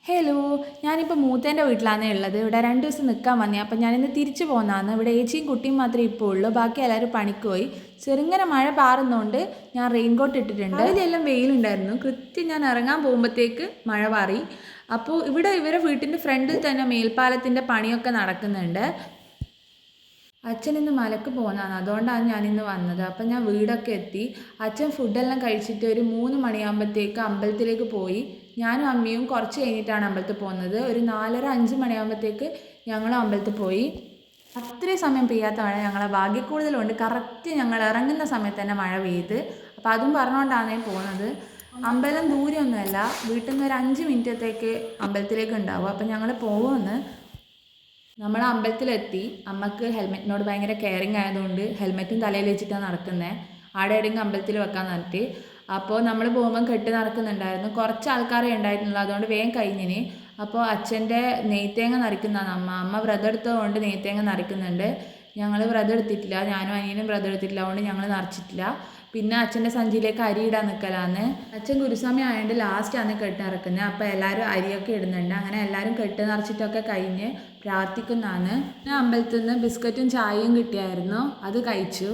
Hello, ഞാനിപ്പോൾ മൂത്തേൻ്റെ വീട്ടിലാണ് ഉള്ളത്. ഇവിടെ 2 ദിവസം നിൽക്കാൻ വന്നേ. അപ്പം ഞാനിന്ന് തിരിച്ചു പോകുന്നതാണ്. ഇവിടെ ഏച്ചിയും കുട്ടിയും മാത്രമേ ഇപ്പോൾ ഉള്ളൂ. ബാക്കി എല്ലാവരും പണിക്ക് പോയി. ചെറുങ്ങനെ മഴ പാറുന്നതുകൊണ്ട് ഞാൻ റെയിൻകോട്ട് ഇട്ടിട്ടുണ്ട്. അതിലെല്ലാം വെയിലുണ്ടായിരുന്നു. കൃത്യം ഞാൻ ഇറങ്ങാൻ പോകുമ്പോഴത്തേക്ക് മഴ പാറി. അപ്പോൾ ഇവിടെ ഇവരെ വീട്ടിൻ്റെ ഫ്രണ്ടിൽ തന്നെ മേൽപ്പാലത്തിൻ്റെ പണിയൊക്കെ നടക്കുന്നുണ്ട്. അച്ഛൻ ഇന്ന് മലക്ക് പോകുന്നതാണ്, അതുകൊണ്ടാണ് ഞാനിന്ന് വന്നത്. അപ്പം ഞാൻ വീടൊക്കെ എത്തി. അച്ഛൻ ഫുഡെല്ലാം കഴിച്ചിട്ട് ഒരു 3 മണിയാകുമ്പോഴത്തേക്ക് അമ്പലത്തിലേക്ക് പോയി. ഞാനും അമ്മയും കുറച്ച് കഴിഞ്ഞിട്ടാണ് അമ്പലത്തിൽ പോകുന്നത്. ഒരു 4:30-5 മണിയാകുമ്പോഴത്തേക്ക് ഞങ്ങളും അമ്പലത്തിൽ പോയി. അത്രയും സമയം പെയ്യാത്ത മഴ ഞങ്ങളെ ഭാഗ്യക്കൂടുതലുണ്ട്. കറക്റ്റ് ഞങ്ങൾ ഇറങ്ങുന്ന സമയത്ത് തന്നെ മഴ പെയ്ത്. അപ്പോൾ അതും പറഞ്ഞുകൊണ്ടാണ് ഞാൻ പോകുന്നത്. അമ്പലം ദൂരമൊന്നുമല്ല, വീട്ടിൽ നിന്ന് ഒരു 5 മിനിറ്റത്തേക്ക് അമ്പലത്തിലേക്ക് ഉണ്ടാവും. അപ്പം ഞങ്ങൾ പോകുമെന്ന്. നമ്മൾ അമ്പലത്തിലെത്തി. അമ്മക്ക് ഹെൽമെറ്റിനോട് ഭയങ്കര കെയറിങ് ആയതുകൊണ്ട് ഹെൽമെറ്റും തലയിൽ വെച്ചിട്ടാണ് നടക്കുന്നത്. ആടെ എവിടെയെങ്കിലും അമ്പലത്തിൽ വെക്കാൻ പറഞ്ഞിട്ട്. അപ്പോൾ നമ്മൾ പോകുമ്പം കെട്ടി നടക്കുന്നുണ്ടായിരുന്നു. കുറച്ച് ആൾക്കാരെ ഉണ്ടായിരുന്നുള്ളൂ, അതുകൊണ്ട് വേഗം കഴിഞ്ഞിന്. അപ്പോൾ അച്ഛൻ്റെ നെയ്ത്തേങ്ങ നരക്കുന്നതാണ് അമ്മ വ്രതം എടുത്തതുകൊണ്ട് നെയ്ത്തേങ്ങ നരക്കുന്നുണ്ട്. ഞങ്ങൾ വ്രതം എടുത്തിട്ടില്ല, ഞാനും അനിയനും വ്രതം എടുത്തിട്ടില്ല, അതുകൊണ്ട് ഞങ്ങൾ നിറച്ചിട്ടില്ല. പിന്നെ അച്ഛൻ്റെ സഞ്ചിയിലേക്ക് അരി ഇടാൻ നിൽക്കലാന്ന്. അച്ഛൻ ഗുരുസ്വാമി ആയതുകൊണ്ട് ലാസ്റ്റാണ് കെട്ട് നിറക്കുന്നത്. അപ്പോൾ എല്ലാവരും അരിയൊക്കെ ഇടുന്നുണ്ട്. അങ്ങനെ എല്ലാവരും കെട്ട് നിറച്ചിട്ടൊക്കെ കഴിഞ്ഞ് പ്രാർത്ഥിക്കുന്നതാണ്. പിന്നെ അമ്പലത്തിൽ നിന്ന് ബിസ്ക്കറ്റും ചായയും കിട്ടിയായിരുന്നു, അത് കഴിച്ചു.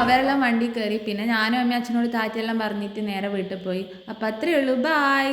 അവരെല്ലാം വണ്ടി കയറി. പിന്നെ ഞാനും അമ്മ അച്ഛനോട് താറ്റെല്ലാം പറഞ്ഞിട്ട് നേരെ വീട്ടിൽ പോയി. അപ്പം അത്രയേ ഉള്ളൂ. ബായ്.